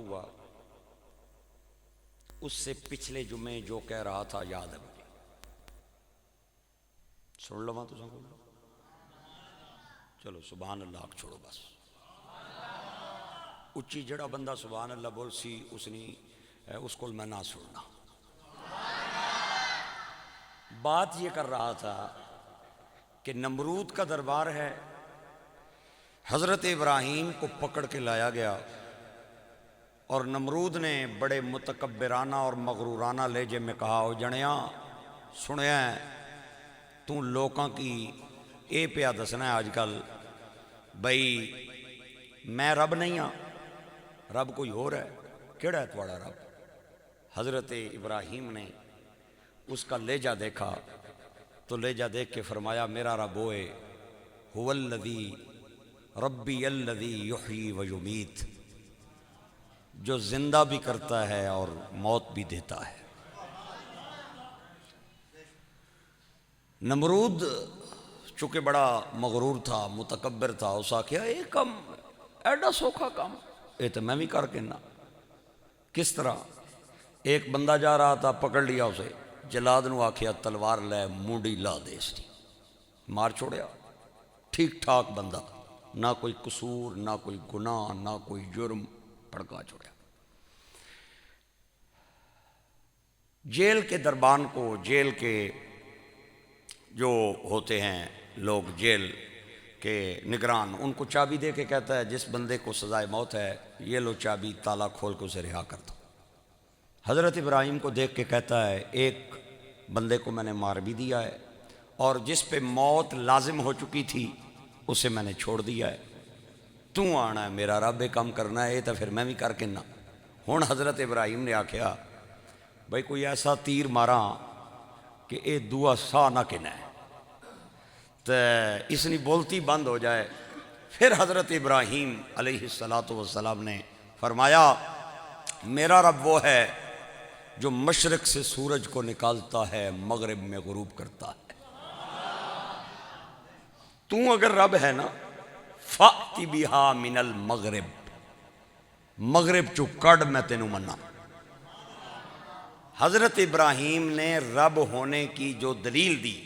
ہوا، اس سے پچھلے جمعے جو کہہ رہا تھا یاد ہے مجھے، سن لو تو سن لو، چلو سبحان اللہ آگ چھوڑو بس، اچھی جڑا بندہ سبحان اللہ بول سی اس کو میں نہ سننا۔ بات یہ کر رہا تھا کہ نمرود کا دربار ہے، حضرت ابراہیم کو پکڑ کے لایا گیا اور نمرود نے بڑے متکبرانہ اور مغرورانہ لہجے میں کہا، او جنیا سنیا تو لوکاں کی اے پیا دسنا ہے آج کل بھئی میں رب نہیں ہاں، رب کوئی اور ہے، کیڑا ہے تھوڑا رب؟ حضرت ابراہیم نے اس کا لہجہ دیکھا تو لہجہ دیکھ کے فرمایا میرا رب ہوئے هو الذی ربی الذی یحیی و یمیت، جو زندہ بھی کرتا ہے اور موت بھی دیتا ہے۔ نمرود چونکہ بڑا مغرور تھا، متکبر تھا، اس آکھیا اے کم ایڈا سوکھا کام اے تو میں بھی کر کے نہ۔ کس طرح؟ ایک بندہ جا رہا تھا، پکڑ لیا اسے، جلاد نو آکھیا تلوار لے مونڈی لا دے اس کی، مار چھوڑیا۔ ٹھیک ٹھاک بندہ، نہ کوئی قصور، نہ کوئی گناہ، نہ کوئی جرم، پھڑکا چھوڑیا۔ جیل کے دربان کو، جیل کے جو ہوتے ہیں لوگ جیل کے نگران، ان کو چابی دے کے کہتا ہے جس بندے کو سزائے موت ہے یہ لو چابی، تالا کھول کے اسے رہا کر دو۔ حضرت ابراہیم کو دیکھ کے کہتا ہے ایک بندے کو میں نے مار بھی دیا ہے اور جس پہ موت لازم ہو چکی تھی اسے میں نے چھوڑ دیا ہے، تو آنا ہے میرا رب کام کرنا ہے، یہ تو پھر میں بھی کر کے نہ۔ ہون حضرت ابراہیم نے آکھیا بھئی کوئی ایسا تیر مارا کہ اے دعا سا نہ کنا ہے تو اس نے بولتی بند ہو جائے۔ پھر حضرت ابراہیم علیہ السلام نے فرمایا میرا رب وہ ہے جو مشرق سے سورج کو نکالتا ہے، مغرب میں غروب کرتا ہے۔ تو اگر رب ہے نا فَأْتِ بِهَا مِنَ الْمَغْرِبِ، مغرب چو کڑ میں تینوں منا۔ حضرت ابراہیم نے رب ہونے کی جو دلیل دی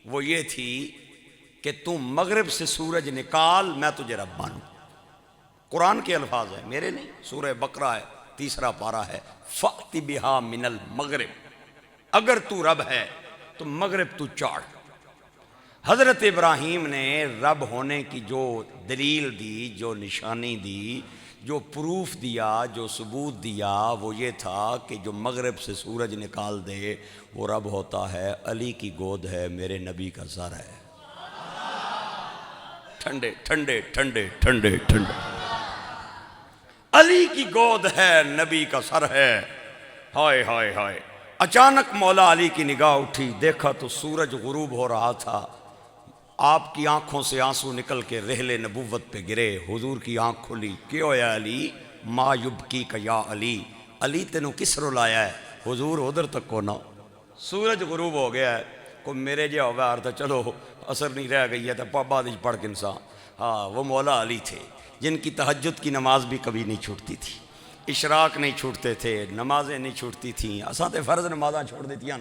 وہ یہ تھی کہ تو مغرب سے سورج نکال میں تجھے رب مانوں۔ قرآن کے الفاظ ہیں، میرے نہیں، سورہ بقرہ ہے، 3 پارہ ہے، فَأْتِ بِهَا مِنَ الْمَغْرِبِ، اگر تو رب ہے تو مغرب تو چاڑ۔ حضرت ابراہیم نے رب ہونے کی جو دلیل دی، جو نشانی دی، جو پروف دیا، جو ثبوت دیا وہ یہ تھا کہ جو مغرب سے سورج نکال دے وہ رب ہوتا ہے، علی کی گود ہے، میرے نبی کا سر ہے۔ ٹھنڈے ٹھنڈے ٹھنڈے ٹھنڈے ٹھنڈے، علی کی گود ہے، نبی کا سر ہے۔ ہائے ہائے ہائے، اچانک مولا علی کی نگاہ اٹھی، دیکھا تو سورج غروب ہو رہا تھا، آپ کی آنکھوں سے آنسو نکل کے رحل نبوت پہ گرے۔ حضور کی آنکھ کھلی، کیوں یا علی ما یبکی کا یا علی، علی تینوں کس رلایا ہے؟ حضور ادھر تک کو نہ، سورج غروب ہو گیا ہے، کوئی میرے جا ہوگا تھا چلو اثر نہیں رہ گئی ہے تو پابا دیج پڑھ کے انسان۔ ہاں وہ مولا علی تھے جن کی تہجد کی نماز بھی کبھی نہیں چھوٹتی تھی، اشراق نہیں چھوٹتے تھے، نمازیں نہیں چھوٹتی تھیں، اساں تے فرض نمازاں چھوڑ دیتی ہیں۔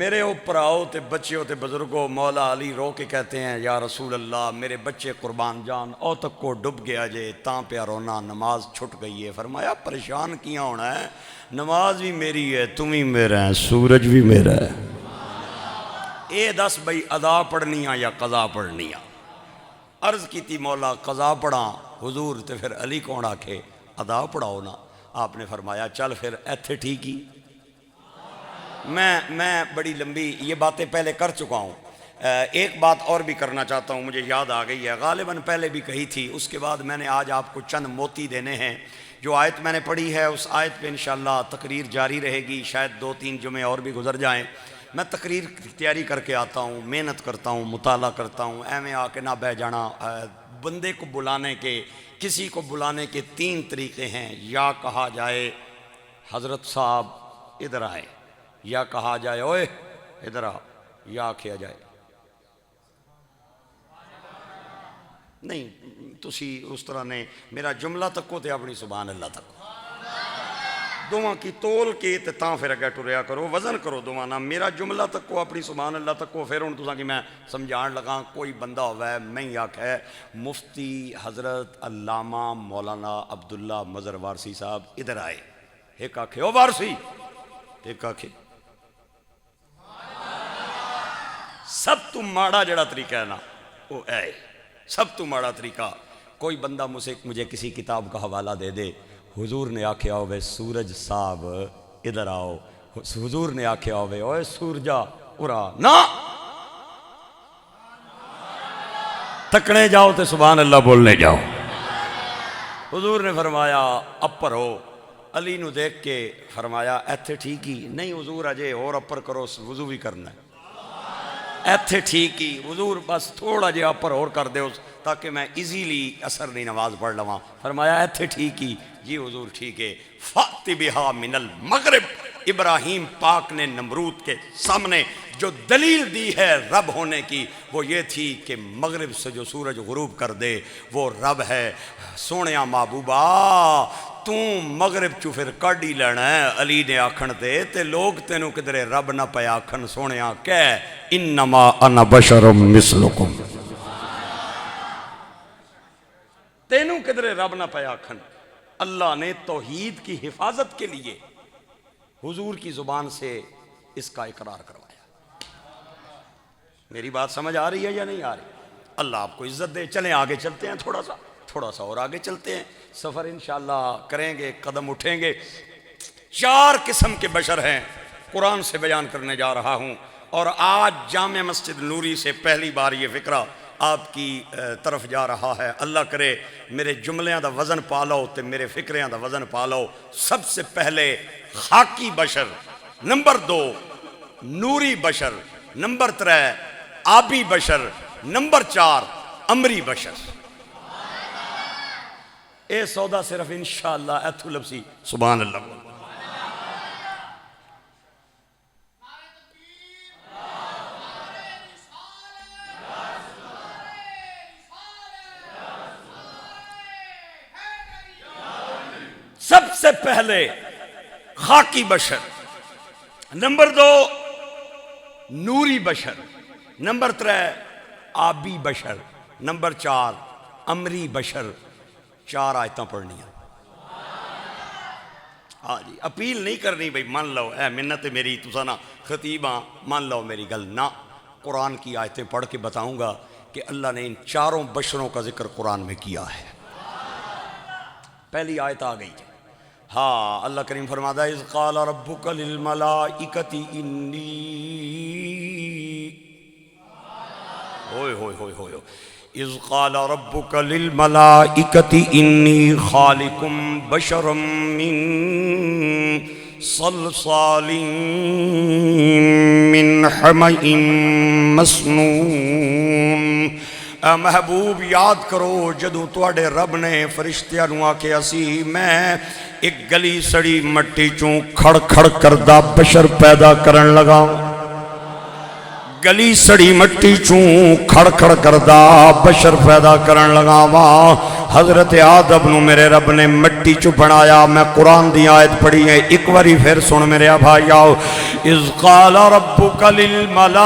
میرے اوپر آؤ تے بچے تے بزرگوں، مولا علی رو کے کہتے ہیں یا رسول اللہ میرے بچے قربان جان او تک کو ڈب گیا جے، تاں پہ رونا، نماز چھٹ گئی ہے۔ فرمایا پریشان کیا ہونا ہے، نماز بھی میری ہے، تم ہی میرا ہے، سورج بھی میرا ہے۔ اے دس بھئی ادا پڑھنی یا قضا پڑھنی؟ عرض کی تھی مولا قضا پڑھا، حضور تے پھر علی کون آکھے ادا پڑھاؤ نا۔ آپ نے فرمایا چل پھر ایتھے ٹھیک ہی۔ میں بڑی لمبی یہ باتیں پہلے کر چکا ہوں، ایک بات اور بھی کرنا چاہتا ہوں، مجھے یاد آ گئی ہے، غالباً پہلے بھی کہی تھی، اس کے بعد میں نے آج آپ کو چند موتی دینے ہیں۔ جو آیت میں نے پڑھی ہے اس آیت پہ انشاءاللہ تقریر جاری رہے گی، شاید 2-3 جمعے اور بھی گزر جائیں۔ میں تقریر تیاری کر کے آتا ہوں، محنت کرتا ہوں، مطالعہ کرتا ہوں، ایویں آ کے نہ بہ جانا۔ بندے کو بلانے کے، کسی کو بلانے کے 3 طریقے ہیں، یا کہا جائے حضرت صاحب ادھر آئے، یا کہا جائے اوئے ادھر آ، یا کیا جائے نہیں تسی اس طرح نے میرا جملہ تکو تے اپنی سبحان اللہ تکو دواں کی تول کے تے تاں پھر اگے ٹریا کرو وزن کرو دواں نہ میرا جملہ تکو اپنی سبحان اللہ تکو پھر ہن تساں کہ میں سمجھان لگا کوئی بندہ ہوئے میں آکھے مفتی حضرت علامہ مولانا عبداللہ مظہر وارسی صاحب ادھر آئے ایک آکھے او وارسی ایک آکھے سب تو ماڑا جڑا طریقہ ہے نا وہ ہے سب تو ماڑا طریقہ کوئی بندہ مجھے کسی کتاب کا حوالہ دے دے حضور نے آکھیا ہوئے سورج صاحب ادھر آؤ حضور نے آکھیا ہوئے اوے سورجا ارا نا تکنے جاؤ تے سبحان اللہ بولنے جاؤ حضور نے فرمایا اپر ہو علی نو دیکھ کے فرمایا ایتھے ٹھیک ہی نہیں حضور اجے اور اپر کرو وضو بھی کرنا ہے ایتھے ٹھیک ہی حضور بس تھوڑا جہا اپر اور کر دے تاکہ میں ایزیلی اثر نہیں نماز پڑھ لواں فرمایا ایتھے ٹھیک ہی جی حضور ٹھیک ہے فَأْتِ بِهَا مِنَ الْمَغْرِبِ ابراہیم پاک نے نمرود کے سامنے جو دلیل دی ہے رب ہونے کی وہ یہ تھی کہ مغرب سے جو سورج غروب کر دے وہ رب ہے سونیا محبوبہ تو مغرب چو پھر کڈ ہی لینا ہے علی نے آکھن تے لوگ تینوں کدرے رب نہ پیا آکھن سونیا کہ انما انا بشر مثلکم تینوں کدرے رب نہ پیا آکھن اللہ نے توحید کی حفاظت کے لیے حضور کی زبان سے اس کا اقرار کروایا میری بات سمجھ آ رہی ہے یا نہیں آ رہی اللہ آپ کو عزت دے چلیں آگے چلتے ہیں تھوڑا سا اور آگے چلتے ہیں سفر انشاءاللہ کریں گے قدم اٹھیں گے 4 قسم کے بشر ہیں قرآن سے بیان کرنے جا رہا ہوں اور آج جامع مسجد نوری سے پہلی بار یہ فکرہ آپ کی طرف جا رہا ہے اللہ کرے میرے جملیاں دا وزن پا لو تے میرے فکریاں دا وزن پا لو سب سے پہلے خاکی بشر نمبر 2 نوری بشر نمبر 3 آبی بشر نمبر 4 امری بشر اے سودا صرف انشاءاللہ ایتھو لبسی سبحان اللہ سب سے پہلے خاکی بشر نمبر 2 نوری بشر نمبر 3 آبی بشر نمبر 4 امری بشر 4 آیتاں پڑھنی ہیں ہاں جی اپیل نہیں کرنی بھئی مان لو اے منت میری تسانا خطیباں مان لو میری گل نہ قرآن کی آیتیں پڑھ کے بتاؤں گا کہ اللہ نے ان 4 بشروں کا ذکر قرآن میں کیا ہے پہلی آیت آ گئی ہاں اللہ کریم فرماتا ہے اذ قال ربک للملائکۃ انی ہوئے ہوئے ہوئے ہوئے اذ قال ربک للملائکۃ انی خالق بشرا من صلصال من حمأ مسنون اے محبوب یاد کرو جدوں تواڈے رب نے فرشتیاں نوں آکھیا اسی میں ایک گلی سڑی مٹی چوں کھڑ کھڑ کردہ بشر پیدا کرن لگا گلی سڑی مٹی چوں کھڑ کھڑ کردہ بشر پیدا کرن لگا وہاں حضرت آدم نو میرے رب نے مٹی چوں بنایا میں قرآن دی آیت پڑھی ہے ایک واری پھر سن میرے بھائی آؤ اذ قال ربک للملائکۃ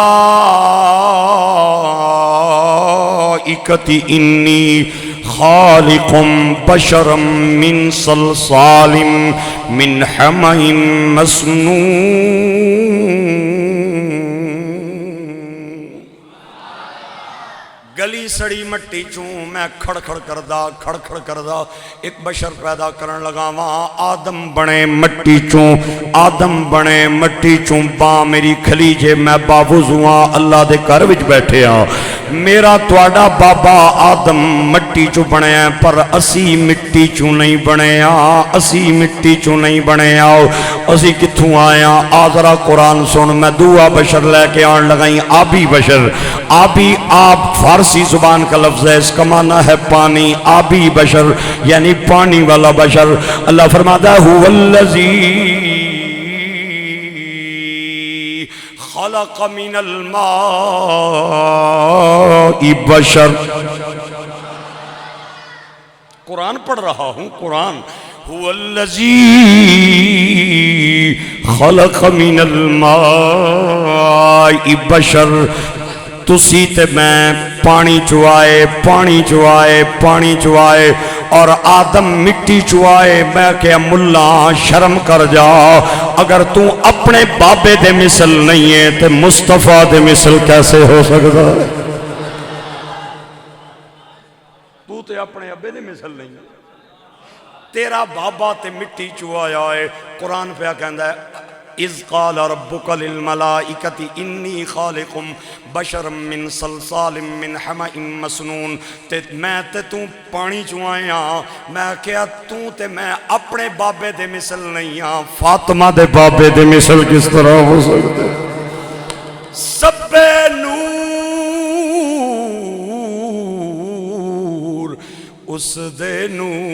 انی خالق بشرا من صلصال من حمأ مسنون گلی سڑی مٹی چوں میں کھڑ کھڑ کردہ ایک بشر پیدا کرن لگا وہاں آدم بنے مٹی چوں باں میری کھلیجے میں باوضوآں اللہ دے گھر وچ بیٹھے ہاں میرا تواڈا بابا آدم مٹی چوں بنے ہیں پر اسی مٹی چوں نہیں بنے اسی کتھوں آیا آذرا قرآن سن میں دوہا بشر لے کے آن لگائیں آبی بشر آبی آب فارسی زبان کا لفظ ہے اس کا معنی ہے پانی آبی بشر یعنی پانی والا بشر اللہ فرماتا ہے هو الذی خلق من الماء بشر قرآن پڑھ رہا ہوں قرآن. هو الذی خلق من الماء بشر. تسی تے میں پانی چوائے پانی چوائے پانی چوائے اور آدم مٹی چوائے. میں کہ ملا شرم کر جا, اگر تو اپنے بابے دے مثل نہیں ہے تے مصطفیٰ دے مثل کیسے ہو سکتا ہے؟ تو تے اپنے ابے دے مثل نہیں ہے, تیرا بابا تے مٹی چوایا ہے. قرآن پہ کہندا ہے اذ قال ربک للملائکۃ انی خالق بشرا من صلصال من حمأ مسنون. تے میں تے تو پانی چوائیاں, میں کہا تو تے میں اپنے بابے دے مثل نہیں ہاں. فاطمہ دے بابے دے مثل کس طرح ہو سکتے؟ سب نور اس دے نوروں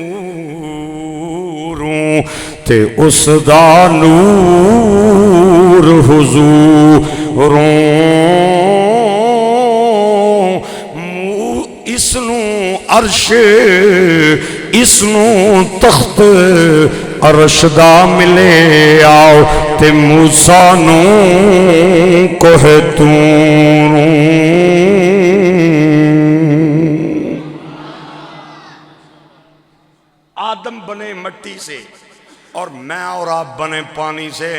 تے اس دا نور حضوروں. اس نو عرش اس نو تخت عرش دا ملے آؤ تے موسیٰ نو کوہ طور. آدم بنے مٹی سے اور میں اور آپ بنے پانی سے.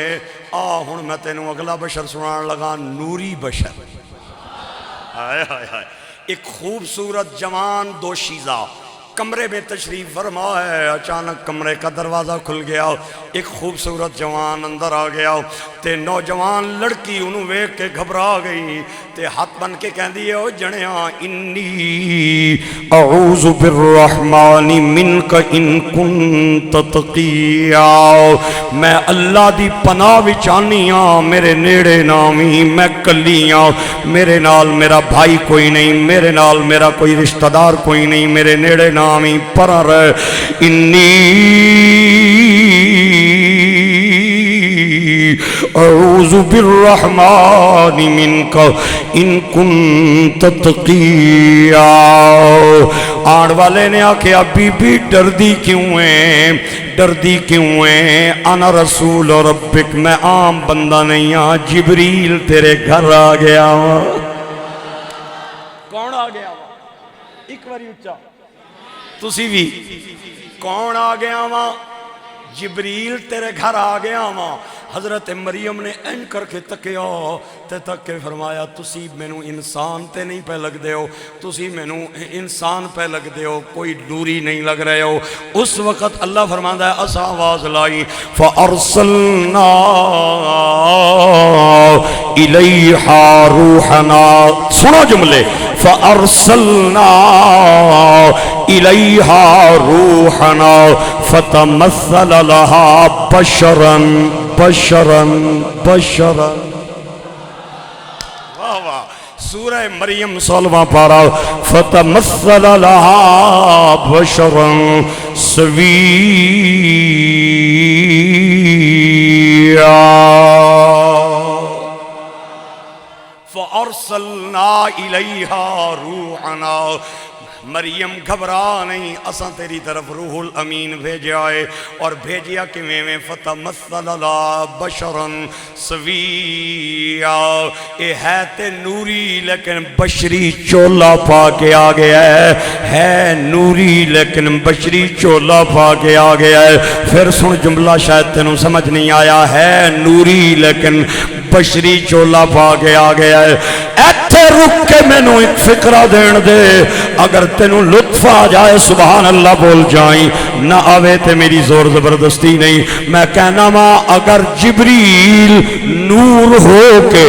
ہن میں تینوں اگلا بشر سنان لگا, نوری بشر. ہائے ہائے ہائے, ایک خوبصورت جوان دوشیزہ کمرے میں تشریف فرما ہے. اچانک کمرے کا دروازہ کھل گیا, ایک خوبصورت جوان اندر آ گیا. تے نوجوان لڑکی انہوں ویکھ کے گھبرا گئی تے ہاتھ بن کے کہہ دیئے او جنیاں انی اعوذ بالرحمن منک ان کنت تقیّا. میں اللہ دی پناہ وچانیاں, میرے نیڑے نامی, میں کلیاں, میرے نال میرا بھائی کوئی نہیں, میرے نال میرا کوئی رشتہ دار کوئی نہیں, میرے نیڑے نامی پر رہ. انی اعوذ بالرحمن منک ان کنت تقیّا. آن والے نے آکھیا بی بی ڈر دی کیوں ہیں, ڈر دی کیوں ہیں؟ انا رسول ربک, میں عام بندہ نہیں ہاں, جبریل تیرے گھر آ گیا. کون آ گیا؟ ایک باری اچھا تسی بھی کون آ گیا وہاں؟ جبریل تیرے گھر آ گیا وہاں. حضرت مریم نے این کر کے تکیا تے تک کے فرمایا تسی مینوں انسان تے نہیں پہ لگ دے ہو, تسی مینوں انسان پہ لگ دے ہو, کوئی نوری نہیں لگ رہے ہو. اس وقت اللہ فرماتا ہے اسا آواز لائی فَأَرْسَلْنَا إِلَيْهَا رُوحَنَا. سنو جملے, فَأَرْسَلْنَا إِلَيْهَا رُوحَنَا فَتَمَثَّلَ لَهَا بَشَرًا بشرن بشرن. واہ واہ, سورہ مریم 16واں پارہ. فتمثل لها بشرا سويا فارسلنا الیہا روحنا. مریم گھبرا نہیں, اساں تیری طرف روح الامین بھیجا ہے. اور بھیجیا کہ میں فتمثل لها بشرا سویا. اے ہے تے نوری لیکن بشری چولا پا کے آ گیا ہے نوری لیکن بشری چولا پا کے آ گیا ہے. پھر سن جملہ شاید تینوں سمجھ نہیں آیا, ہے نوری لیکن بشری چولا پا کے آ گیا ہے. ایتھے رک کے میں نو ایک فکرہ دین دے, اگر تینوں لطف آ جائے سبحان اللہ بول جائیں, نہ آوے تے میری زور زبردستی نہیں. میں کہنا ماں اگر جبریل نور ہو کے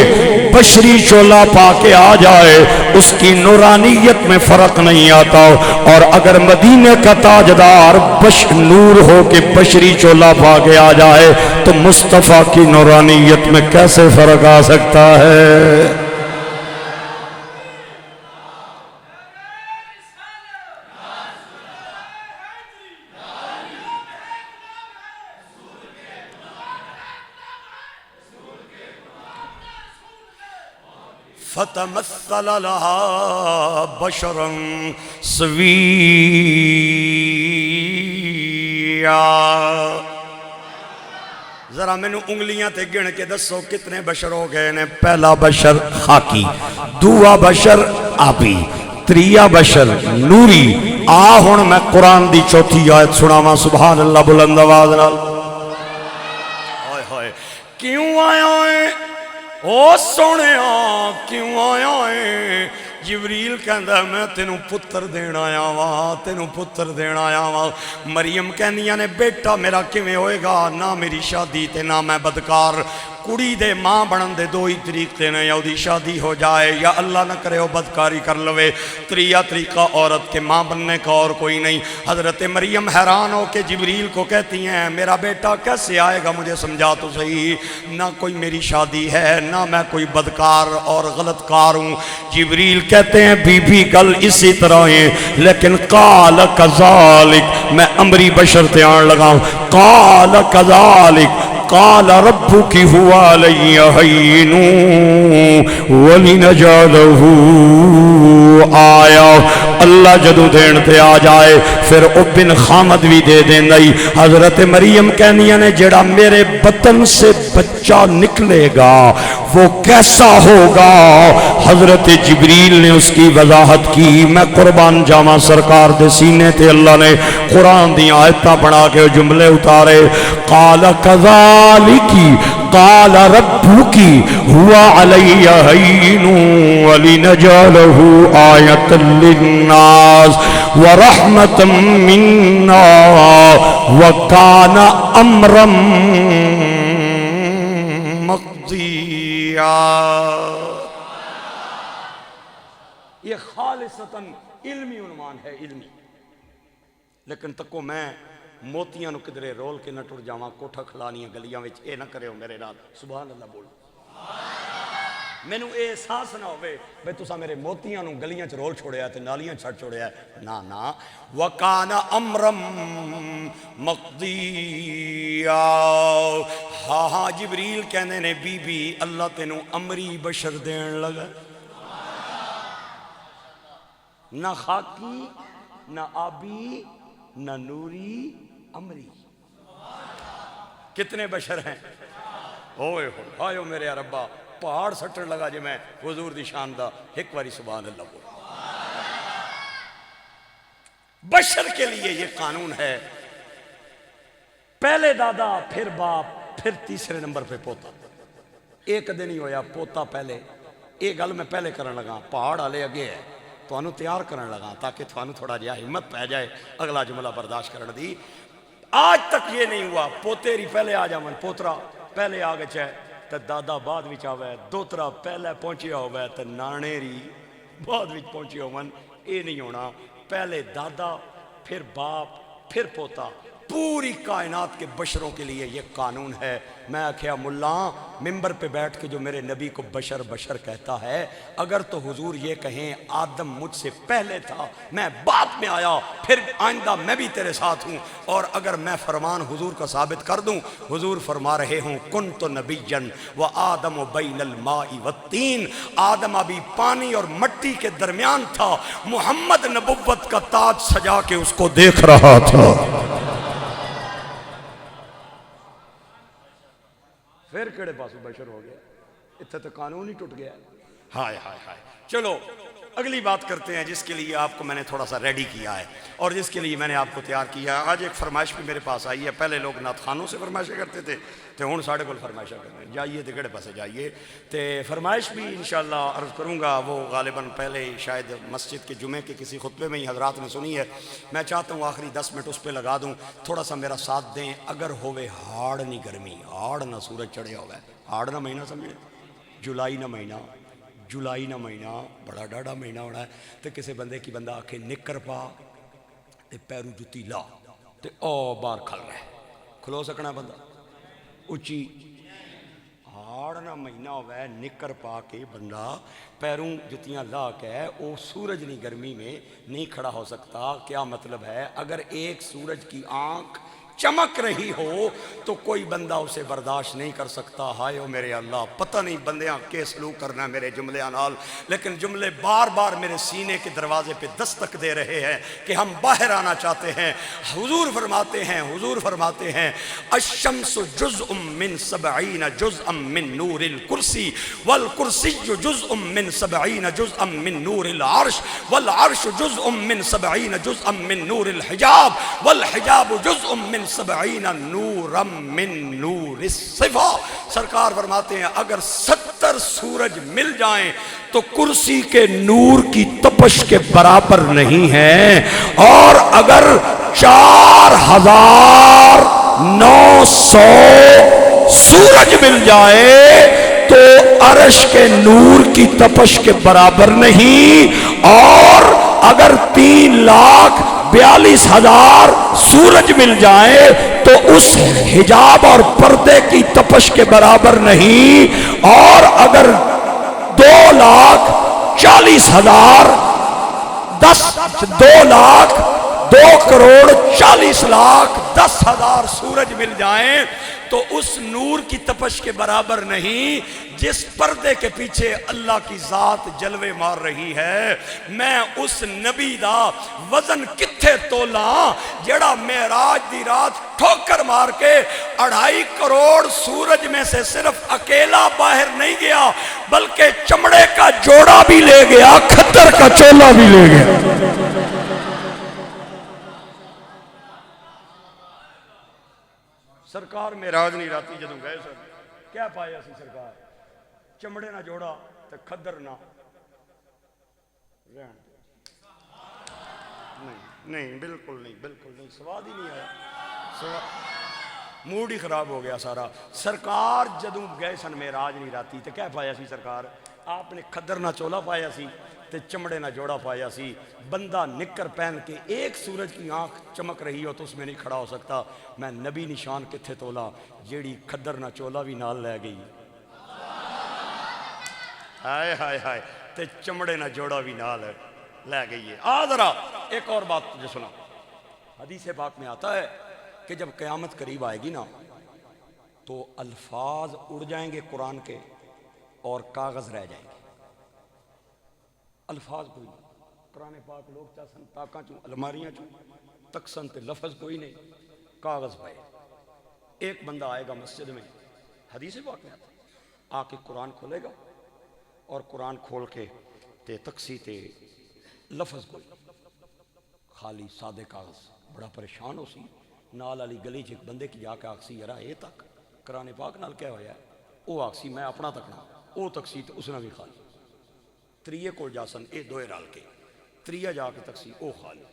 بشری چولا پا کے آ جائے اس کی نورانیت میں فرق نہیں آتا, اور اگر مدینہ کا تاجدار نور ہو کے بشری چولا پا کے آ جائے تو مصطفیٰ کی نورانیت میں کیسے فرق آ سکتا ہے؟ فتمثل لها بشرا سويا. ذرا مینو انگلیاں تے گن کے دسو کتنے بشر ہو گئے نے؟ پہلا بشر خاکی، دوسرا بشر آبی، تریا بشر نوری۔ ہن میں قرآن دی چوتھی آیت سناواں، سبحان اللہ بلند آواز نال۔ ہائے ہائے کیوں آیا ہے او سونیا، کیوں آیا ہے؟ جبریل کہندا میں تینوں پتر دین آیا وا، تینوں پتر دین آیا وا۔ مریم کہندیاں نے بیٹا میرا کیویں ہوئے گا؟ نہ میری شادی تے نہ میں بدکار۔ کڑی دے ماں بنن دے دو ہی طریقے نے، یا دی شادی ہو جائے یا اللہ نہ کرے وہ بدکاری کر لوے۔ تریا طریقہ عورت کے ماں بننے کا اور کوئی نہیں۔ حضرت مریم حیران ہو کے جبریل کو کہتی ہیں میرا بیٹا کیسے آئے گا؟ مجھے سمجھا تو صحیح، نہ کوئی میری شادی ہے نہ میں کوئی بدکار اور غلط کار ہوں۔ جبریل کہتے ہیں بی بی گل اسی طرح ہے، لیکن قال کذالک، میں امری بشر تے آن لگا ہوں۔ قال کذالک قال ربک هو علی هین ولنجعلہ آیا۔ اللہ جدو دین تے آ جائے پھر او بن خامد بھی دے دیں گئی۔ حضرت مریم کہنیاں نے جڑا میرے بطن سے بچہ نکلے گا وہ کیسا ہوگا؟ حضرت جبریل نے اس کی وضاحت کی۔ میں قربان جاواں سرکار دے سینے تے اللہ نے قرآن دی آیتاں بنا کے جملے اتارے۔ قال کذالک قال ربک هو علی هین ولنجعلہ آیۃ للناس ورحمۃ منا وکان امرا مقضیا۔ یہ خالصتاً علمی عنوان ہے، علمی۔ لیکن تکو میں موتیاں نو کدرے رول کے نہ ٹر جاواں کوٹھا کھلانیاں گلیاں وچ، اے نہ کرے ہو میرے نال، سبحان اللہ بول۔ مینوں اے احساس نہ ہوئے بھئی تساں میرے موتیاں نو گلیاں چ رول چھوڑیا تے نالیاں چھڑ چھوڑیا ہے، نا نا۔ وَكَانَ أَمْرًا مَقْضِيًّا۔ ہاں ہاں جبریل کہنے نے بی بی اللہ تینوں امری بشر دین لگا، نہ خاکی نہ آبی نہ نوری، امری۔ کتنے بشر ہیں؟ ہوئے ہوئے آئیو میرے ربا، پہاڑ سٹر لگا جے میں حضور دی شان دا ایک واری سبحان اللہ بول۔ بشر کے لیے یہ قانون ہے، پہلے دادا پھر باپ پھر تیسرے نمبر پہ پوتا۔ ایک دن ہی ہویا پوتا پہلے، ایک گل میں پہلے کرن لگا، پہاڑ آلے اگے ہے تو انہوں تیار کرن لگا تاکہ تو انہوں تھوڑا جہا ہمت پہ جائے اگلا جملہ برداشت کرن دی۔ آج تک یہ نہیں ہوا پوتےری پہلے آ جاون، پوترا پہلے آگے چاہے تو دادا بعد وچ آوے، دوترا پہلے پہنچیا ہوئے تو نانیری بعد وچ پہنچی ہوون۔ اے نہیں ہونا، پہلے دادا پھر باپ پھر پوتا۔ پوری کائنات کے بشروں کے لیے یہ قانون ہے۔ میں کہا ملا ممبر پہ بیٹھ کے جو میرے نبی کو بشر بشر کہتا ہے، اگر تو حضور یہ کہیں آدم مجھ سے پہلے تھا میں بعد میں آیا، پھر آئندہ میں بھی تیرے ساتھ ہوں، اور اگر میں فرمان حضور کا ثابت کر دوں، حضور فرما رہے ہوں کنت نبیًا وآدم بین الماء والطین، آدم ابھی پانی اور مٹی کے درمیان تھا، محمد نبوت کا تاج سجا کے اس کو دیکھ رہا تھا۔ پھر کڑے پاسو بشر ہو گیا، اتنے تو قانون ہی ٹوٹ گیا۔ ہائے ہائے ہائے، چلو اگلی بات کرتے ہیں جس کے لیے آپ کو میں نے تھوڑا سا ریڈی کیا ہے اور جس کے لیے میں نے آپ کو تیار کیا ہے۔ آج ایک فرمائش بھی میرے پاس آئی ہے۔ پہلے لوگ نعت خانوں سے فرمائشیں کرتے تھے تو ہوں ساڑھے کو فرمائشیں کرتے ہیں، جائیے تو کڑے پاسے جائیے۔ تو فرمائش بھی انشاءاللہ عرض کروں گا، وہ غالباً پہلے شاید مسجد کے جمعے کے کسی خطبے میں ہی حضرات نے سنی ہے۔ میں چاہتا ہوں آخری 10 منٹ اس پہ لگا دوں، تھوڑا سا میرا ساتھ دیں۔ اگر ہوئے ہاڑ نہیں گرمی، ہاڑ نہ سورج چڑھے ہوئے، ہاڑ نہ مہینہ سمجھے، جولائی نہ مہینہ، جولائی نہ مہینہ بڑا ڈاڑا مہینہ ہونا ہے، تو کسی بندے کی بندہ آکھے نکر پا تے پیرو جتی لا تے او باہر کھل رہے، کھلو سکنا بندہ اچھی۔ ہاڑ نہ مہینہ ہوئے، نکر پا کے بندہ پیروں جتیاں لا کے او سورج نہیں گرمی میں نہیں کھڑا ہو سکتا۔ کیا مطلب ہے؟ اگر ایک سورج کی آنکھ چمک رہی ہو تو کوئی بندہ اسے برداشت نہیں کر سکتا. ہائے او میرے اللہ، پتہ نہیں بندیاں کے سلوک کرنا میرے جملے نال، لیکن جملے بار بار میرے سینے کے دروازے پہ دستک دے رہے ہیں کہ ہم باہر آنا چاہتے ہیں. حضور فرماتے ہیں الشمس جزء من 70 جزءا من نور الکرسی والکرسی جزء من 70 جزءا من نور العرش والعرش جزء من 70 جزءا من نور الحجاب والحجاب جزء من 70 نورا من نور الصفا. سرکار فرماتے ہیں اگر 70 سورج مل جائیں تو کرسی کے نور کی تپش کے برابر نہیں ہے، اور اگر 4900 سورج مل جائے تو عرش کے نور کی تپش کے برابر نہیں، اور اگر 3,42,000 سورج مل جائیں تو اس حجاب اور پردے کی تپش کے برابر نہیں، اور اگر 2,40,000 2,40,10,000 سورج مل جائیں تو اس نور کی تپش کے برابر نہیں جس پردے کے پیچھے اللہ کی ذات جلوے مار رہی ہے. میں اس نبی دا وزن کتھے تولاں جڑا معراج دی رات ٹھوکر مار کے 2.5 کروڑ سورج میں سے صرف اکیلا باہر نہیں گیا بلکہ چمڑے کا جوڑا بھی لے گیا، کھدر کا چولا بھی لے گیا. سرکار معراج نہیں راتی جدوں گئے سن کیا پایا سی سرکار؟ چمڑے نہ جوڑا تے کھدر نہ رہن. نہیں بالکل نہیں سواد ہی نہیں آیا، موڈ ہی خراب ہو گیا سارا. سرکار جدوں گئے سن معراج نہیں راتی تے کیا پایا سی سرکار؟ آپ نے کھدر نہ چولا پایا سی تے چمڑے نہ جوڑا پایا سی. بندہ نکر پہن کے ایک سورج کی آنکھ چمک رہی ہو تو اس میں نہیں کھڑا ہو سکتا. میں نبی نشان کتھے تولا جیڑی کھدر نہ چولا بھی نال لے گئی، ہائے ہائے ہائے، تے چمڑے نہ جوڑا بھی نال لے گئی ہے. ذرا ایک اور بات تجھے سنا. حدیث پاک میں آتا ہے کہ جب قیامت قریب آئے گی نا تو الفاظ اڑ جائیں گے قرآن کے اور کاغذ رہ جائیں گے. الفاظ کوئی نہیں، قرآن پاک لوگ چاہسن تاکاں چوں الماریاں چوں تکسن تے لفظ کوئی نہیں، کاغذ پائے. ایک بندہ آئے گا مسجد میں، حدیث پاک میں آتا ہے، آ کے قرآن کھولے گا اور قرآن کھول کے تے تکسی تے لفظ کوئی خالی سادے کاغذ. بڑا پریشان ہو سی، نال والی گلی چ ایک بندے کی جا کے آکسی یارا اے تک قرآن پاک نال کیا ہویا ہے؟ وہ آکسی میں اپنا تکنا، وہ تکسی تے اس نے بھی خالی. تریے کول جاسن اے دوئے رال کے، تریہ جا کے تکسی او خالی،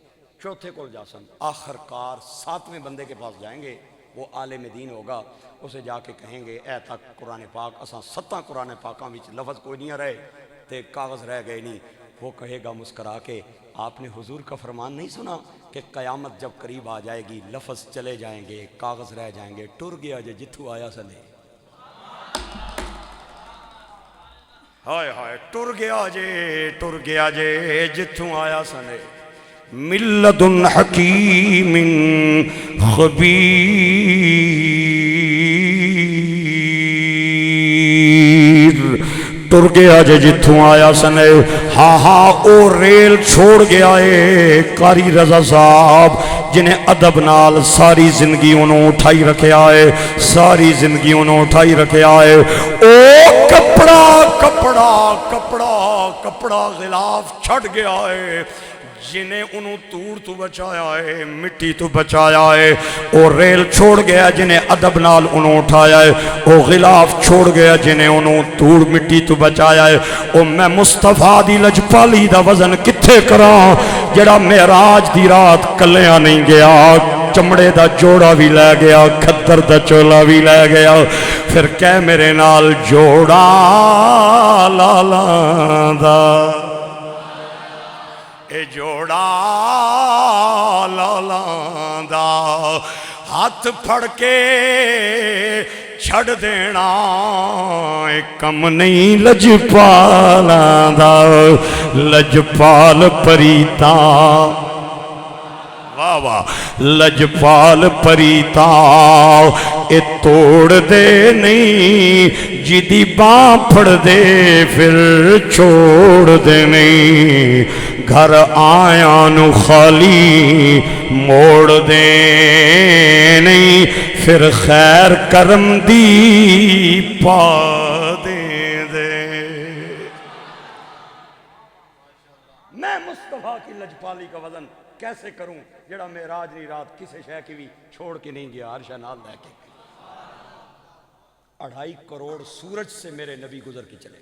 چوتھے کول جاسن. آخر کار 7ویں بندے کے پاس جائیں گے، وہ عالم دین ہوگا، اسے جا کے کہیں گے اے تک قرآن پاک اساں 7 قرآن پاکاں وچ لفظ کوئی نہیں رہے تے کاغذ رہ گئے نہیں. وہ کہے گا مسکرا کے آپ نے حضور کا فرمان نہیں سنا کہ قیامت جب قریب آ جائے گی لفظ چلے جائیں گے کاغذ رہ جائیں گے. ٹر گیا جے جتھو آیا سنے، ہائے ہائے ٹر گیا جے جتھوں آیا سنے. ملدن حکیم خبیر، ٹر گیا جے جتھوں آیا سنے. ہاں او ریل چھوڑ گیا ہے قاری رضا صاحب جنہیں ادب نال ساری زندگی انہوں اٹھائی رکھیا ہے، ساری زندگی انہوں اٹھائی رکھیا ہے. او کپڑا غلاف چھڑ گیا ہے جنہیں انہوں توڑ تو بچایا ہے، مٹی تو بچایا ہے. او ریل چھوڑ گیا جنہیں ادب نال انہوں اٹھایا ہے، او غلاف چھوڑ گیا جنہیں انہوں توڑ مٹی تو بچایا ہے. او میں مصطفیٰ دی لجپالی دا وزن کتھے کراں جڑا معراج دی رات کلیاں نہیں گیا، چمڑے دا جوڑا بھی لے گیا، کھدر دا چولا بھی لے گیا. پھر کہہ میرے نال جوڑا لالاں دا، اے جوڑا لالاں دا ہاتھ پھڑ کے چھڑ دینا کم نہیں لجپالاں دا. لجپال پریتاں واہ واہ لجپال پریتا اے توڑ دے نہیں جدی باں پھڑ دے پھر چھوڑ دے نہیں گھر آیا نو خالی موڑ دے نہیں پھر خیر کرم دی پا دے دے میں مصطفیٰ کی لجپالی کا وزن کیسے کروں جڑا معراج نہیں رات کسی شے کی بھی چھوڑ کے نہیں گیا ہر شے نال لے کے 2.5 کروڑ سورج سے میرے نبی گزر کے چلے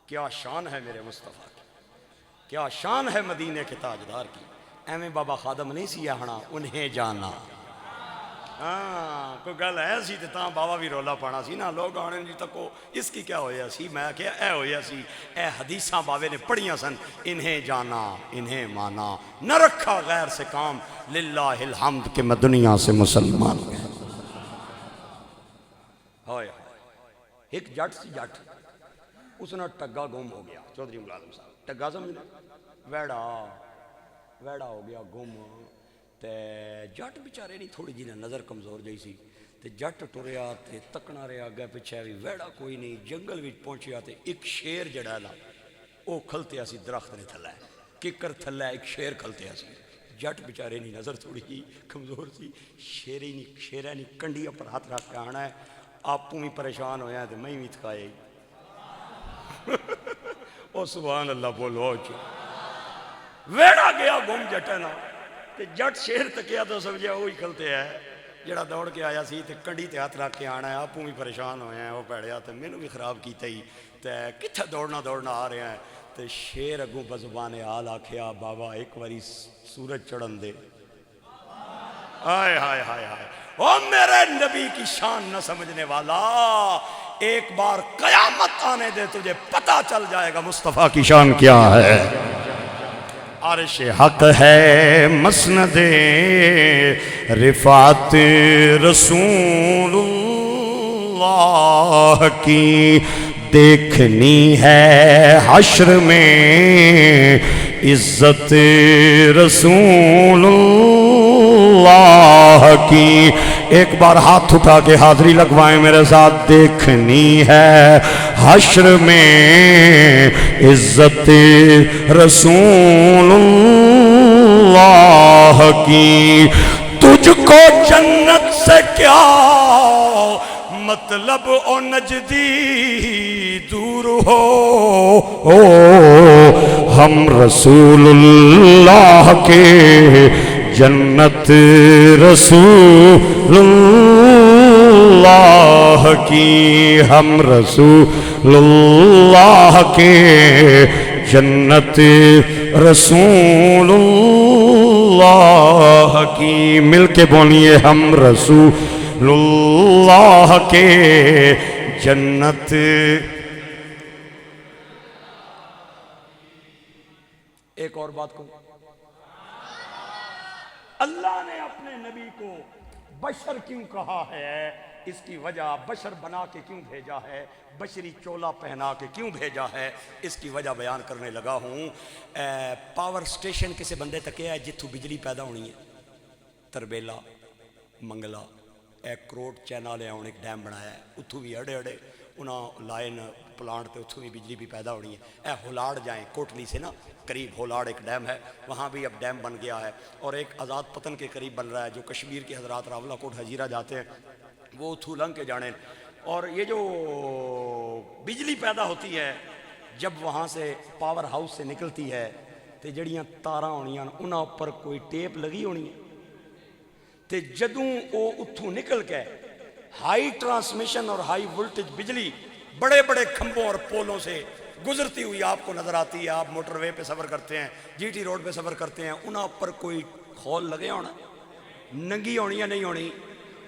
کیا شان ہے میرے مصطفیٰ کی کیا شان ہے مدینے کے تاجدار کی ایویں بابا خادم نہیں سی آہنا انہیں جانا ہاں کوئی گل ہے سی تے تاں بابا بھی رولا پانا سی نا لوگ آنے جی تکو اس کی کیا ہویا سی میں کیا اے ہویا سی اے حدیثاں بابے نے پڑھیاں سن انہیں جانا انہیں مانا نہ رکھا غیر سے کام للہ الحمد کہ میں دنیا سے مسلمان ہوں ہوئے ایک جٹ سی جٹ اس نے ٹگا گم ہو گیا چودھری ملازم صاحب ٹگا سمجھنا ویڑا ہو گیا گم تے جٹ بیچارے نہیں تھوڑی جی نظر کمزور جائی سی تے جٹ ٹریا تے تکنا رہا اگے پیچھے بھی ویڑا کوئی نہیں جنگل وچ پہنچیا تے ایک شیر جڑا لا او کھلتیا سی درخت نے تھلا ککر تھلا ایک شیر کھلتیا سی جٹ بیچارے نہیں نظر تھوڑی جی کمزور سی شیرے نہیں کنڈیا پر ہاتھ رکھ کے آنا ہے آپ بھی پریشان ہویا تے میں بھی تھکائے او سبحان اللہ بولو ویڑا گیا گم جٹنا تے جٹ شیر تکیا تو سمجھا وہی کھلتے ہے جڑا دوڑ کے آیا سی تے کنڈی تے ہاتھ رکھ کے آنا ہے آپ بھی پریشان ہوئے ہیں وہ پیڑیا تے میں نے بھی خراب کیتا ہی تے کتھا دوڑنا آ رہے ہیں تے شیر اگوں بزبان حال آکھیا بابا ایک واری سورج چڑھن دے ہائے ہائے ہائے ہائے او میرے نبی کی شان نہ سمجھنے والا ایک بار قیامت آنے دے تجھے پتہ چل جائے گا مصطفیٰ کی شان کیا ہے عرش حق ہے مسند رفعت رسول اللہ کی دیکھنی ہے حشر میں عزت رسول اللہ کی ایک بار ہاتھ اٹھا کے حاضری لگوائیں میرے ساتھ دیکھنی ہے حشر میں عزت رسول اللہ کی تجھ کو جنت سے کیا مطلب او نجدی دور ہو ہم رسول اللہ کے جنت رسول اللہ کی ہم رسول اللہ کے جنت رسول اللہ کی مل کے بولیے ہم رسول اللہ کے جنت ایک اور بات کو اللہ نے اپنے نبی کو بشر کیوں کہا ہے اس کی وجہ بشر بنا کے کیوں بھیجا ہے بشری چولا پہنا کے کیوں بھیجا ہے اس کی وجہ بیان کرنے لگا ہوں پاور سٹیشن کسی بندے تک ہے جتھوں بجلی پیدا ہونی ہے تربیلا منگلا کروٹ چینل ہے ایک ڈیم بنایا ہے اتھوں بھی اڑے انہاں لائن پلانٹ تے اتھوں بھی بجلی بھی پیدا ہونی ہے ہولاڑ جائیں کوٹلی سے نا قریب ہولاڑ ایک ڈیم ہے وہاں بھی اب ڈیم بن گیا ہے اور ایک آزاد پتن کے قریب بن رہا ہے جو کشمیر کے حضرات راولہ کوٹ ہزیرہ جاتے ہیں وہ اتھوں لنگ کے جانے اور یہ جو بجلی پیدا ہوتی ہے جب وہاں سے پاور ہاؤس سے نکلتی ہے تو جڑیاں تاراں ہونیاں انہاں پر کوئی ٹیپ لگی ہونی ہے تے جدوں او اتھوں نکل کے ہائی ٹرانسمیشن اور ہائی وولٹیج بجلی بڑے بڑے کھمبوں اور پولوں سے گزرتی ہوئی آپ کو نظر آتی ہے آپ موٹر وے پہ سفر کرتے ہیں جی ٹی روڈ پہ سفر کرتے ہیں انہاں پر کوئی کھول لگے ہونا ننگی ہونی یا نہیں ہونی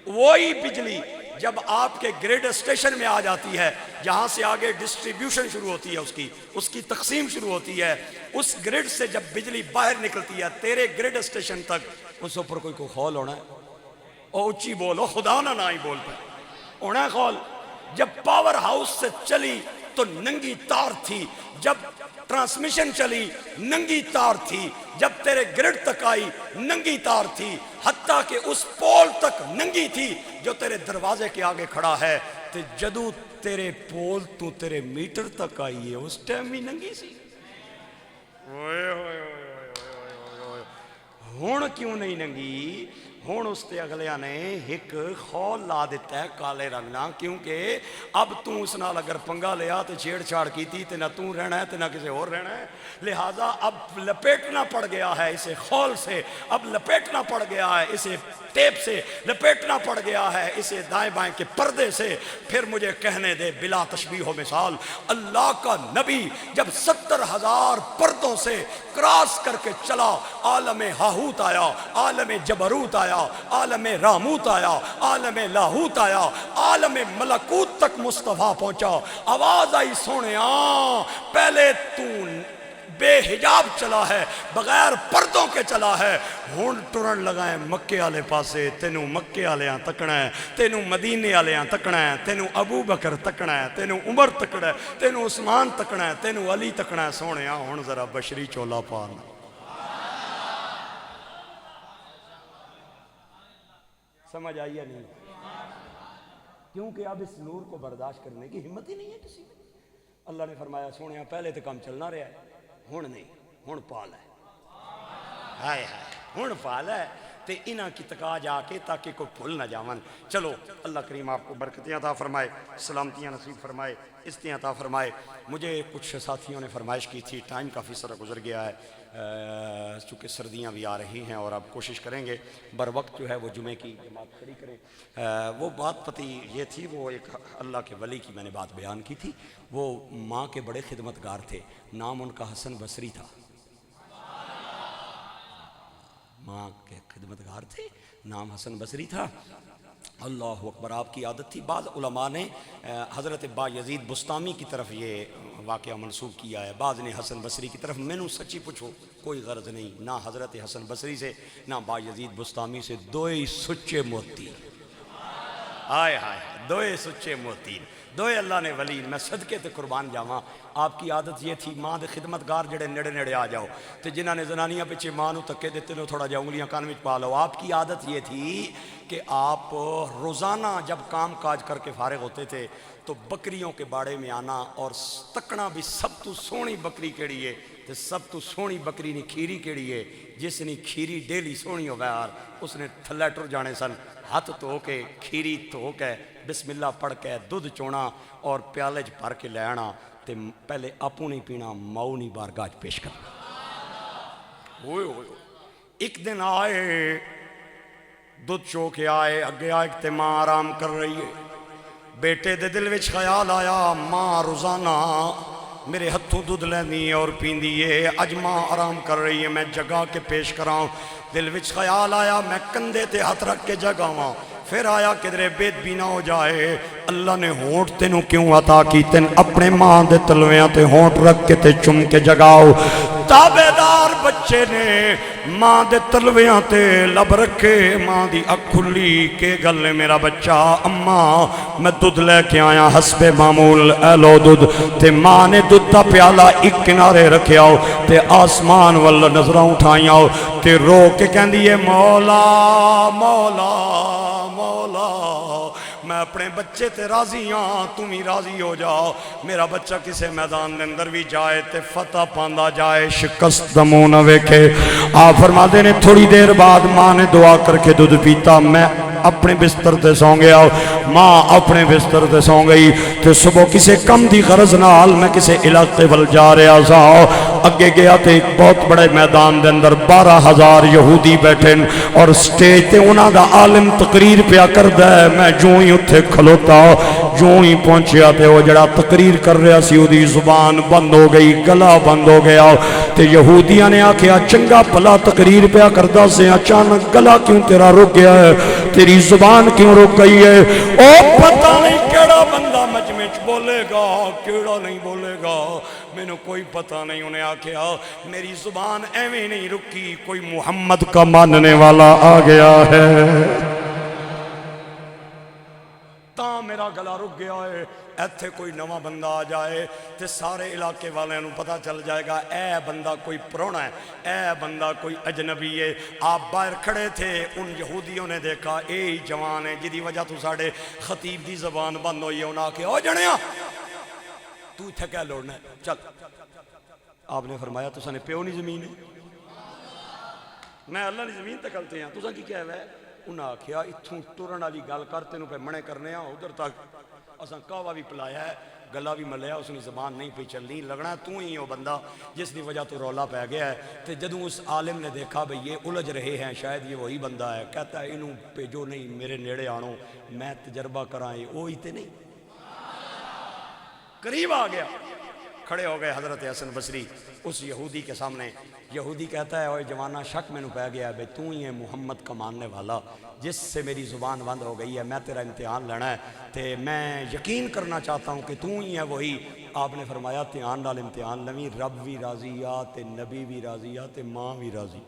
وہی بجلی جب آپ کے گریڈ اسٹیشن میں آ جاتی ہے جہاں سے آگے ڈسٹریبیوشن شروع ہوتی ہے اس کی تقسیم شروع ہوتی ہے اس گریڈ سے جب بجلی باہر نکلتی ہے تیرے گریڈ اسٹیشن تک اس پر کوئی خول ہونا ہے او اچھی بولو خدا نہ ہی بول پائے ہونا ہے خول جب پاور ہاؤس سے چلی تو ننگی تار تھی، جب ٹرانسمیشن چلی ننگی تار تھی، جب تیرے گرڈ تک آئی ننگی تار تھی، حتیٰ کہ اس پول تک ننگی تھی جو تیرے دروازے کے آگے کھڑا ہے، تے جدو تیرے پول تو تیرے میٹر تک آئی ہے اس ٹائم بھی ننگی سی۔ ہون کیوں نہیں ننگی؟ ہون اس تے اگلیاں نے ایک خول لا دیتا ہے کالے رنگنا، کیونکہ اب تو اس نال اگر پنگا لیا تو چھیڑ چھاڑ کی تھی تے نہ تو رہنا ہے تے نہ کسی اور رہنا ہے، لہٰذا اب لپیٹنا پڑ گیا ہے اسے خول سے، اب لپیٹنا پڑ گیا ہے اسے ٹیپ سے، لپیٹنا پڑ گیا ہے اسے دائیں بائیں کے پردے سے۔ پھر مجھے کہنے دے بلا تشبیہ و مثال، اللہ کا نبی جب 70,000 پردوں سے کراس کر کے چلا، عالم ہاہوت آیا، عالم جبروت آیا، عالم راموت آیا، عالم لاہوت آیا، عالم ملکوت تک مصطفیٰ پہنچا، آواز آئی سونیاں پہلے تو بے حجاب چلا ہے، بغیر پردوں کے چلا ہے، ہون ٹرن لگائیں مکے والے پاسے، تینوں مکے والیاں تکنا ہے، تینوں مدینے والیاں تکنا ہے، تینوں ابو بکر تکنا ہے، تینوں عمر تکنا ہے، تینوں عثمان تکنا ہے، تینوں علی تکنا ہے، سونیاں ہون ذرا بشری چولا پانا۔ سمجھ آئی یا نہیں؟ کیونکہ اب اس نور کو برداشت کرنے کی ہمت ہی نہیں ہے کسی میں۔ اللہ نے فرمایا سونیاں پہلے تو کام چلنا رہا ہے، ہون نہیں، ہون پال ہے، ہائے ہائے ہون پال ہے، تے انہاں کی تکا جا کے تاکہ کوئی بھول نہ جاون۔ چلو اللہ کریم آپ کو برکتیں عطا فرمائے، سلامتیاں نصیب فرمائے، عزتیں عطا فرمائے۔ مجھے کچھ ساتھیوں نے فرمائش کی تھی، ٹائم کافی سارا گزر گیا ہے، چونکہ سردیاں بھی آ رہی ہیں اور آپ کوشش کریں گے بر وقت جو ہے وہ جمعے کی جماعت کھڑی کریں۔ وہ بات پتی یہ تھی، وہ ایک اللہ کے ولی کی میں نے بات بیان کی تھی، وہ ماں کے بڑے خدمتگار تھے، نام ان کا حسن بصری تھا، ماں کے خدمتگار تھے، نام حسن بصری تھا۔ اللہ اکبر، آپ کی عادت تھی، بعض علماء نے حضرت با یزید بستامی کی طرف یہ واقعہ منسوب کیا ہے، بعض نے حسن بصری کی طرف۔ میں نے سچی پوچھو کوئی غرض نہیں، نہ حضرت حسن بصری سے نہ با یزید بستامی سے، دوئے سچے موتی، آئے ہائے دوئے سچے موتی، دوئے اللہ نے ولی، میں صدقے تے قربان جاواں۔ آپ کی عادت یہ تھی ماں دے خدمتگار جڑے نیڑے نیڑے آ جاؤ تے جنہاں نے زنانیاں پیچھے ماں نو تکے دیتے لو تھوڑا جا انگلیاں کان وچ پا لو۔ آپ کی عادت یہ تھی کہ آپ روزانہ جب کام کاج کر کے فارغ ہوتے تھے تو بکریوں کے باڑے میں آنا اور تکنا بھی سب تو سونی بکری کیڑی ہے تے سب تو سونی بکری نے کھیری کیڑی ہے، جس نے کھیری ڈیلی سونی ہو یار اس نے تھلے ٹر جانے سن، ہاتھ دھو کے کھیری دھو کے بسم اللہ پڑھ کے دودھ چونا اور پیالے چ بھر کے لے آنا تے پہلے اپوں نہیں پینا، ماؤ نہیں بارگاہ چ پیش کرنا۔ ہوئے ہوئے ایک دن آئے دودھ چو کے آئے، اگے آئے تے ماں آرام کر رہی ہے، بیٹے دے دل وچ خیال آیا ماں روزانہ میرے ہتھوں دودھ لینی ہے اور پیندی ہے، اج ماں آرام کر رہی ہے میں جگا کے پیش کراؤں۔ دل وچ خیال آیا میں کندھے تے ہاتھ رکھ کے جگاواں، پھر آیا کدھرے بید بھی نہ ہو جائے۔ اللہ نے ہونٹ تینوں کیوں عطا کی؟ تین اپنے ماں دے تلویاں تے ہونٹ رکھ کے تے چم کے جگاؤ۔ تابیدار بچے نے ماں دے تلویاں تے لب رکھے، ماں دی اکھ کھلی کہ گل میرا بچہ، اماں میں دودھ لے کے آیا حسب معمول، اے لو دودھ۔ تے ماں نے دودھ دا پیالہ ایک کنارے رکھے آؤ تے آسمان والا نظریں اٹھائیں آؤ تے رو کے کہندی ہے مولا مولا مولا، میں اپنے بچے تے راضی ہاں، تم ہی راضی ہو جاؤ، میرا بچہ کسے میدان دے اندر بھی جائے تے فتح پاندا جائے، شکست دا منہ نہ ویکھے۔ آپ فرماتے نے تھوڑی دیر بعد ماں نے دعا کر کے دودھ پیتا، میں اپنے بستر تے سو گیا، ماں اپنے بستر تے سو گئی تے صبح کسے کم دی غرض نال میں کسے علاقے ول جا رہا سا، اگے گیا تے ایک بہت بڑے میدان دے اندر 12,000 یہودی بیٹھے اور سٹیج تے انہاں دا عالم تقریر پیا کردا ہے۔ میں جو ہی اتھے کھلوتا جو ہی پہنچیا تے وہ جڑا تقریر کر رہا سی اودی زبان بند ہو گئی، گلا بند ہو گیا تے یہودیاں نے آکھیا چنگا بھلا تقریر پیا کردا سے اچانک گلا کیوں تیرا رک گیا ہے، تیری زبان کیوں رک گئی ہے؟ او پتہ نہیں کیڑا بندہ مجمع چ بولے گا کیڑا نہیں بولے گا، میں نے کوئی پتہ نہیں۔ انہیں آکھیا میری زبان ایویں نہیں رکی، کوئی محمد کا ماننے والا آ گیا ہے۔ میرا گلا رک گیا ہے، ایتھے کوئی نواں بندہ آ جائے تے سارے علاقے والوں نوں پتہ چل جائے گا اے بندہ کوئی پرونا ہے، اے بندہ کوئی اجنبی ہے۔ آپ باہر کھڑے تھے، ان یہودیوں نے دیکھا اے ہی جوان ہے جدی وجہ تو ساڑے خطیب دی زبان بند ہوئی ہے، انہاں کہ او جنیا تو اتھے کیا لوڑنا ہے، چل۔ آپ نے فرمایا تو سانے پیو نہیں زمین ہے، میں اللہ نے زمین تکلتے ہیں، تو ساں کی کیا ہے؟ انہاں آکھیا اتھوں ٹرن والی گل کر تینوں پہ منے کرنے ہیں ادھر تک اساں کعوہ بھی پلایا ہے، گلا بھی ملیا، اس نے زبان نہیں پہ چلنی، لگنا تو ہی ہو بندہ جس دی وجہ تو رولا پہ گیا ہے۔ تے جدوں اس عالم نے دیکھا بھئی یہ الجھ رہے ہیں، شاید یہ وہی بندہ ہے، کہتا ہے انہوں بھیجو نہیں، میرے نیڑے آنو، میں تجربہ کرائیں، وہی تے نہیں۔ قریب آ گیا، کھڑے ہو گئے حضرت حسن بصری اس یہودی کے سامنے۔ یہودی کہتا ہے اوے جوانہ شک میں نو پہ گیا ہے بھئی تو ہی ہے محمد کا ماننے والا جس سے میری زبان بند ہو گئی ہے، میں تیرا امتحان لینا ہے تے میں یقین کرنا چاہتا ہوں کہ تو ہی ہے وہی۔ آپ نے فرمایا دھیان نال امتحان لویں، رب بھی راضی آ تے نبی بھی راضی آ تے ماں بھی راضی،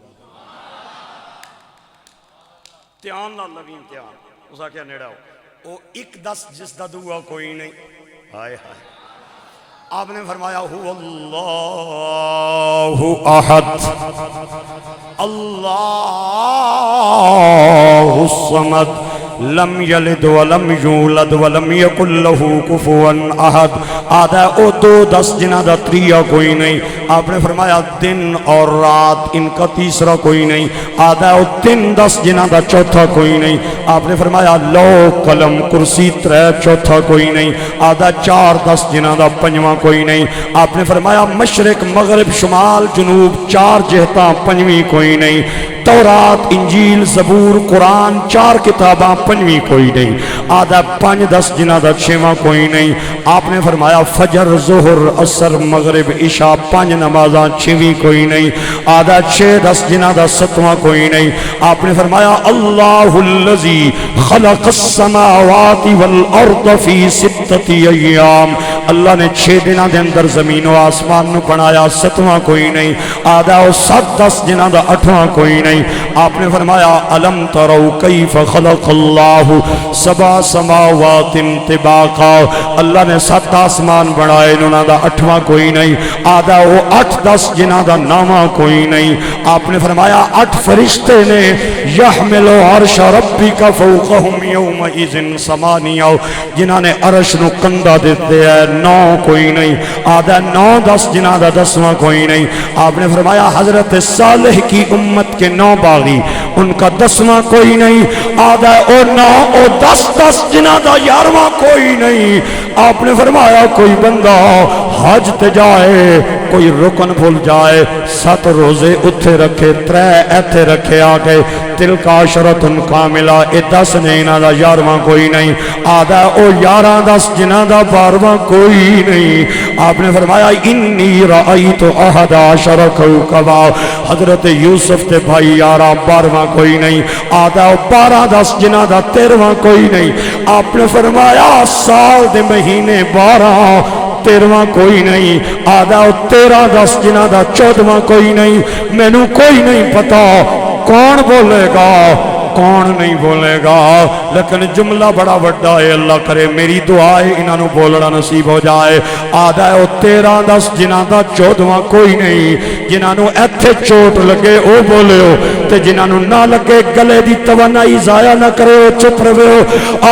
دھیان نال لویں امتحان۔ اس آ کیا نیڑا ہو او ایک دس جس دا دعا کوئی نہیں، ہائے ہائے۔ آپ نے فرمایا هو اللہ احد اللہ الصمد لم یلد ولم یولد ولم یکن له کفوا احد۔ آدھا او دو دس جنہ دا تریہ کوئی نہیں۔ آپ نے فرمایا دن اور رات ان کا تیسرا کوئی نہیں۔ آدھا او دن دس جنہ دا چوتھا کوئی نہیں۔ آپ نے فرمایا لو قلم کرسی ترے چوتھا کوئی نہیں۔ آدھا چار دس جنہ دا پنجواں کوئی نہیں۔ آپ نے فرمایا مشرق مغرب شمال جنوب چار جہتاں پنجویں کوئی نہیں۔ تورات انجیل زبور قرآن چار کتاباں پنجویں کوئی نہیں۔ آدھا پانچ دس جنہ دا چھواں کوئی نہیں۔ آپ نے فرمایا فجر ظہر عصر مغرب عشاء پانچ نمازاں چھویں کوئی نہیں۔ آدھا چھ دس جنہ دا ستواں کوئی نہیں۔ آپ نے فرمایا اللہ الذی خلق السماوات والارض فی ستۃ ایام، اللہ نے 6 دنوں دے اندر زمین و آسمان نو بنایا، ستواں کوئی نہیں۔ آدھا او 7 10 جنہ دا 8واں کوئی نہیں۔ آپ نے فرمایا الم تروا کیف خلق اللہ سبع سماوات طباقا، اللہ نے 7 آسمان بنائے، انہاں دا 8واں کوئی نہیں۔ آدھا او 8 10 جنہ دا 9واں کوئی نہیں۔ آپ نے فرمایا 8 فرشتے نے یحمل عرش ربک فوقہم یومئذ ثمانیہ، جنہاں نے عرش نو کندھا دیتے ہیں، 9 کوئی نہیں۔ آدھا 9 10 جنہ دا 10واں کوئی نہیں۔ آپ نے فرمایا حضرت صالح کی امت کے 9 باغی، ان کا 10واں کوئی نہیں۔ آدھا او 9 او 10 10 جنہ دا 11واں کوئی نہیں۔ آپ نے فرمایا کوئی بندہ حج تے جائے، کوئی رکن بھول جائے، 7 روزے اتھے رکھے، 3 ایتھے رکھے آگے، تلک عشرۃ کاملہ، 10 نے انہاں دا 11واں کوئی نہیں۔ آدھا او 11 10 جنہ دا 12واں کوئی نہیں۔ آپ نے فرمایا انی رأیت 11 کوکبا، حضرت یوسف تے بھائی 11 12واں کوئی نہیں۔ آدھا او 12 10 جنہ دا 13واں کوئی نہیں۔ آپ نے فرمایا سال دے مہینے 12 13واں کوئی نہیں۔ آدھا 13 10 جنہ دا 14واں کوئی نہیں۔ میں نو کوئی نہیں پتا کون بولے گا کون نہیں بولے گا، لیکن جملہ بڑا بڑا ہے، اللہ کرے میری دعا ہے انہاں نو بولنا نصیب ہو جائے۔ آدھا ہے 13 10 جنہاں دا 14واں کوئی نہیں۔ جنہاں نو ایتھے چوٹ لگے او بولے ہو، تے جنہاں نو نہ لگے گلے دی توانائی ضائع نہ کرے ہو، چپ رہے ہو۔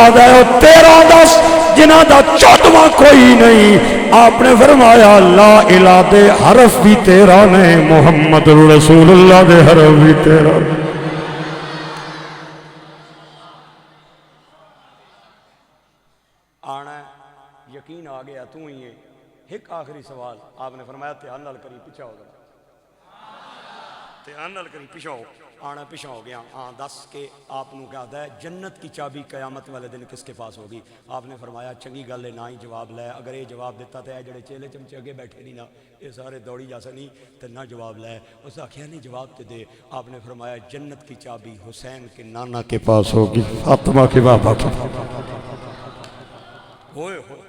آدھا ہے 13 10 جنہاں دا 14واں کوئی نہیں۔ آپ نے فرمایا لا الہ دے حرف بھی تیرا نے، محمد رسول اللہ دے حرف بھی تیرا نے۔ آنا ہے یقین آ گیا تو ہی ہے۔ ایک آخری سوال آپ نے فرمایا دھیان نال کری پیچھے ہو گیا، دھیان نال کری پیچھے ہو، آنا پیچھے ہو گیا۔ ہاں دس کے آپ نو کہتا ہے جنت کی چابی قیامت والے دن کس کے پاس ہوگی؟ آپ نے فرمایا چنگی گل ہے نہ ہی جواب لے، اگر یہ جواب دیتا تو جڑے چیلے چمچے اگے بیٹھے نہیں نا یہ سارے دوڑی جا سنی تو نہ جواب لے۔ اس آخیا نہیں جواب تے دے۔ آپ نے فرمایا جنت کی چابی حسین کے نانا کے پاس ہوگی، فاطمہ کے بابا کے ہوئے ہوئے۔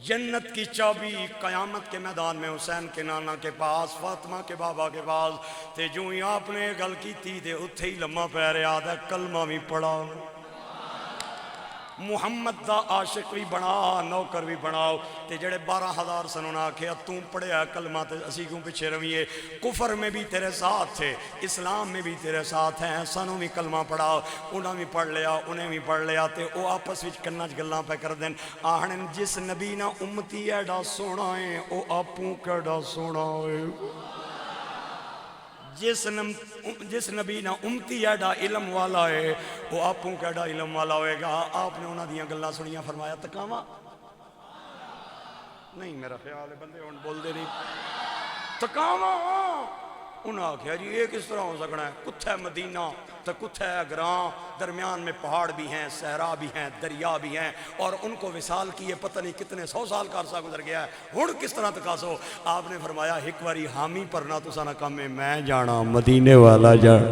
جنت کی چابی قیامت کے میدان میں حسین کے نانا کے پاس، فاطمہ کے بابا کے پاس۔ تے جو ہی آپ نے گل کی تھی تے اتھے ہی لمحہ پہ رہا تھا، کلمہ بھی پڑھا، محمد دا عاشق بھی بنا نوکر بھی بناؤ تے جڑے 12,000 سن انہاں آکھیا توں پڑھیا کلمہ تے اسی کیوں پیچھے رویے کفر میں بھی تیرے ساتھ تھے اسلام میں بھی تیرے ساتھ ہیں سانوں بھی کلمہ پڑھاؤ انہاں بھی پڑھ لیا انہیں بھی پڑھ لیا تے او آپس وچ کناں چ گلاں پہ کر دین آہن جس نبی نا امتی ایڈا سونا ہے او آپوں کیڈا سونا ہے جس نبی نا امتی ایڈا علم والا ہے وہ آپوں کیڈا علم والا ہوئے گا آپ نے انہاں دیاں گلاں سنیاں فرمایا تکاواں نہیں میرا خیال ہے بندے ہن بول دے نہیں تکاواں انہاں آکھیا جی یہ کس طرح ہو سکنا ہے کتھے مدینہ تو کتھے گراں درمیان میں پہاڑ بھی ہیں صحرا بھی ہیں دریا بھی ہیں اور ان کو وصال کیے پتہ نہیں کتنے 100 سال کا عرصہ گزر گیا ہے ہن کس طرح تکاسو آپ نے فرمایا ایک واری حامی پر نہ تو سانا کم میں جانا مدینے والا جان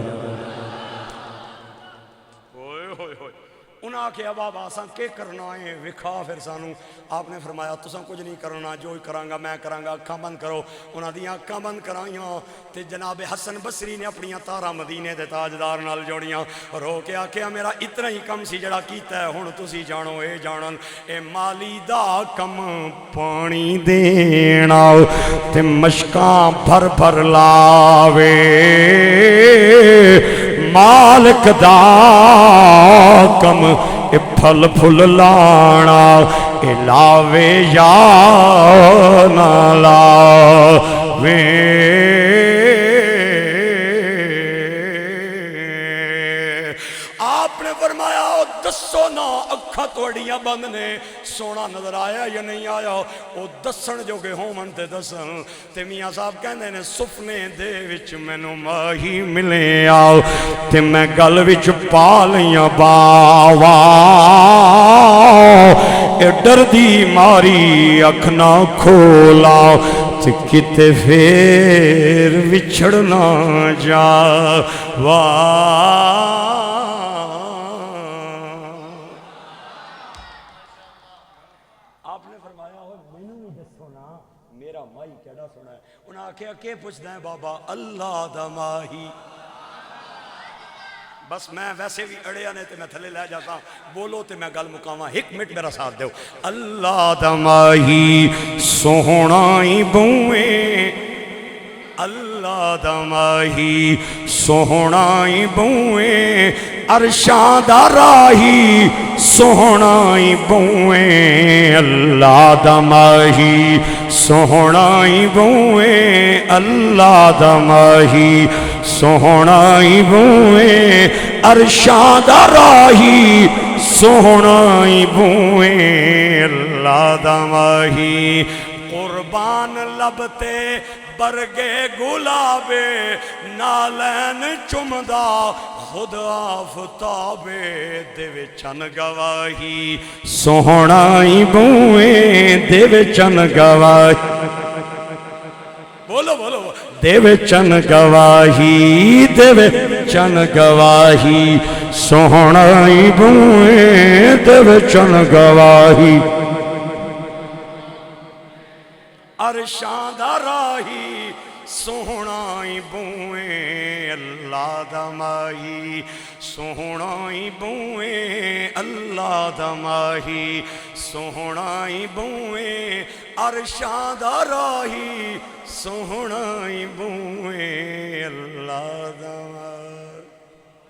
انہاں کہ اب آپ آسان کے کرنا ہے وکھا پھر سانو آپ نے فرمایا تساں کچھ نہیں کرنا جو ہی کرانگا میں کرانگا اکھاں بند کرو انہاں دیاں اکھاں بند کرائیاں تے جناب حسن بصری نے اپنیاں تارا مدینے دے تاجدار نال جوڑیاں رو کے آکھیا میرا اتنا ہی کم سی جڑا کیتا ہے ہن تسی جانو اے جانن اے مالی دا کم پانی دینا تے مشکاں بھر بھر لاوے مالک دا کم اے پھل پھل لانا اے لاوے یا نہ لاوے آپ نے فرمایا دسو نا اکھا توڑیاں بند نے سونا نظر آیا یا نہیں آیا او دسن جو گے ہومن تے دسن تے میاں صاحب کہندے نے سپنے دے وچ مینوں ماہی ملے آؤ تے میں گل وچ پا لیاں باوا اے ڈر دی ماری اکھ نہ کھولا تے کتے پھر وچھڑنا جا کہ پوچھتا ہے بابا اللہ دا ماہی بس میں ویسے بھی اڑیا نے تے میں تھلے لے جاتا بولو تے میں گل مکاواں ایک منٹ میرا ساتھ دیو اللہ دا ماہی سوہنائی بوئے اللہ دا ماہی سوہنائی بوئے عرشاں دا راہی سوہنائی بوئے اللہ دا ماہی سوہنائی بوئے اللہ دا ماہی سوہنائی بوئے عرشاں دا راہی سوہنائی بوئے اللہ دا ماہی قربان لبتے برگے گلابے نالین چمدہ خود آفتابے دے چن گواہی سوہنائی بوئے دے چن گواہی بولو بولو دے چن گواہی دے چن گواہی سوہنائی بوئے دے چن گواہی عرشاں دا راہی سوہنائی بوئے اللہ دا ماہی سوہنائی بوئے اللہ دا ماہی سوہنائی بوئے عرشاں دا راہی سوہنائی بوئے اللہ دا ماہی